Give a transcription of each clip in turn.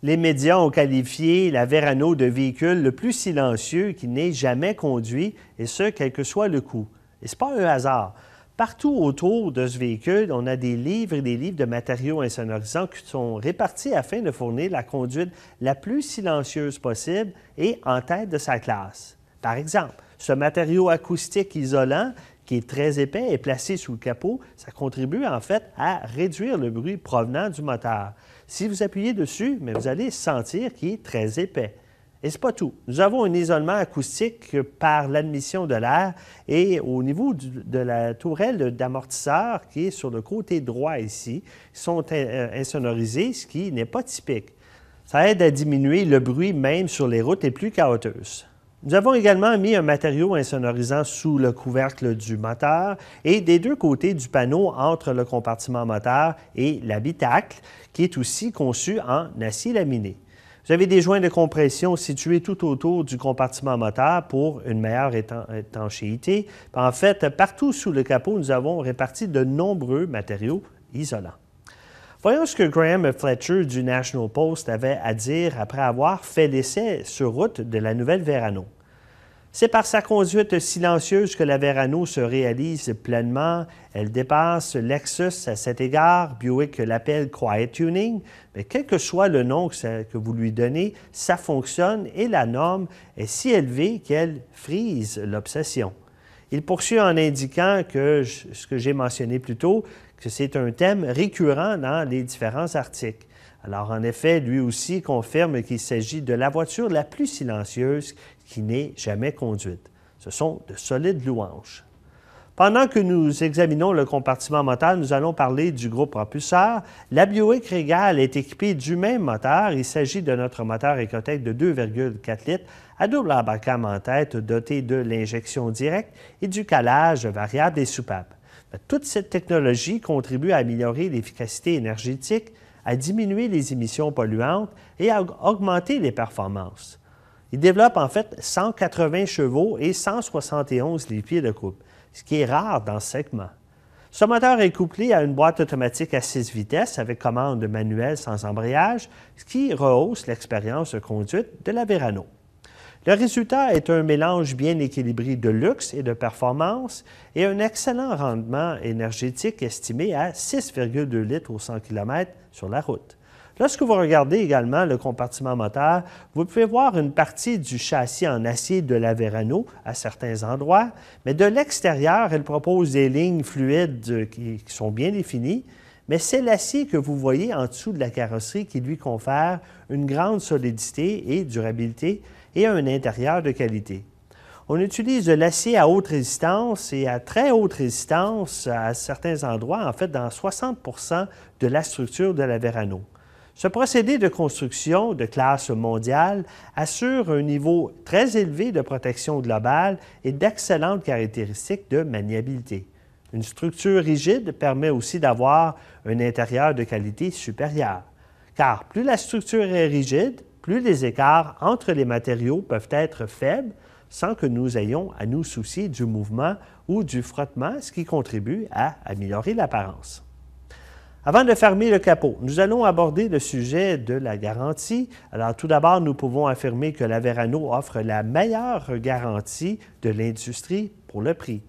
Les médias ont qualifié la Verano de véhicule le plus silencieux qui n'ait jamais conduit, et ce, quel que soit le coût. Et ce n'est pas un hasard. Partout autour de ce véhicule, on a des livres et des livres de matériaux insonorisants qui sont répartis afin de fournir la conduite la plus silencieuse possible et en tête de sa classe. Par exemple, ce matériau acoustique isolant qui est très épais et placé sous le capot, ça contribue en fait à réduire le bruit provenant du moteur. Si vous appuyez dessus, mais vous allez sentir qu'il est très épais. Et ce n'est pas tout. Nous avons un isolement acoustique par l'admission de l'air et au niveau de la tourelle d'amortisseur qui est sur le côté droit ici, ils sont insonorisés, ce qui n'est pas typique. Ça aide à diminuer le bruit même sur les routes les plus chaotiques. Nous avons également mis un matériau insonorisant sous le couvercle du moteur et des deux côtés du panneau entre le compartiment moteur et l'habitacle, qui est aussi conçu en acier laminé. Vous avez des joints de compression situés tout autour du compartiment moteur pour une meilleure étanchéité. En fait, partout sous le capot, nous avons réparti de nombreux matériaux isolants. Voyons ce que Graham Fletcher du National Post avait à dire après avoir fait l'essai sur route de la nouvelle Verano. C'est par sa conduite silencieuse que la Verano se réalise pleinement. Elle dépasse Lexus à cet égard, Buick l'appelle Quiet Tuning, mais quel que soit le nom que vous lui donnez, ça fonctionne et la norme est si élevée qu'elle frise l'obsession. Il poursuit en indiquant que ce que j'ai mentionné plus tôt, que c'est un thème récurrent dans les différents articles. Alors, en effet, lui aussi confirme qu'il s'agit de la voiture la plus silencieuse qui n'ait jamais conduite. Ce sont de solides louanges. Pendant que nous examinons le compartiment moteur, nous allons parler du groupe propulseur. La Buick Regal est équipée du même moteur. Il s'agit de notre moteur Ecotec de 2,4 litres à double embarcament en tête doté de l'injection directe et du calage variable des soupapes. Toute cette technologie contribue à améliorer l'efficacité énergétique, à diminuer les émissions polluantes et à augmenter les performances. Il développe en fait 180 chevaux et 171 livres-pieds de couple, ce qui est rare dans ce segment. Ce moteur est couplé à une boîte automatique à 6 vitesses avec commande manuelle sans embrayage, ce qui rehausse l'expérience de conduite de la Verano. Le résultat est un mélange bien équilibré de luxe et de performance et un excellent rendement énergétique estimé à 6,2 litres au 100 km sur la route. Lorsque vous regardez également le compartiment moteur, vous pouvez voir une partie du châssis en acier de la Verano à certains endroits, mais de l'extérieur, elle propose des lignes fluides qui sont bien définies, mais c'est l'acier que vous voyez en dessous de la carrosserie qui lui confère une grande solidité et durabilité et un intérieur de qualité. On utilise de l'acier à haute résistance et à très haute résistance à certains endroits, en fait dans 60 % de la structure de la Verano. Ce procédé de construction de classe mondiale assure un niveau très élevé de protection globale et d'excellentes caractéristiques de maniabilité. Une structure rigide permet aussi d'avoir un intérieur de qualité supérieure, car plus la structure est rigide, plus les écarts entre les matériaux peuvent être faibles sans que nous ayons à nous soucier du mouvement ou du frottement, ce qui contribue à améliorer l'apparence. Avant de fermer le capot, nous allons aborder le sujet de la garantie. Alors, tout d'abord, nous pouvons affirmer que la Verano offre la meilleure garantie de l'industrie pour le prix.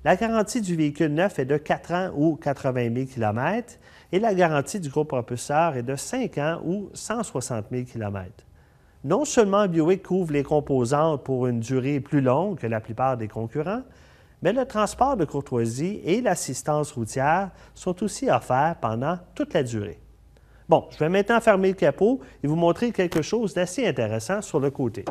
La garantie du véhicule neuf est de 4 ans ou 80 000 km et la garantie du groupe propulseur est de 5 ans ou 160 000 km. Non seulement Buick couvre les composantes pour une durée plus longue que la plupart des concurrents, mais le transport de courtoisie et l'assistance routière sont aussi offerts pendant toute la durée. Bon, je vais maintenant fermer le capot et vous montrer quelque chose d'assez intéressant sur le côté.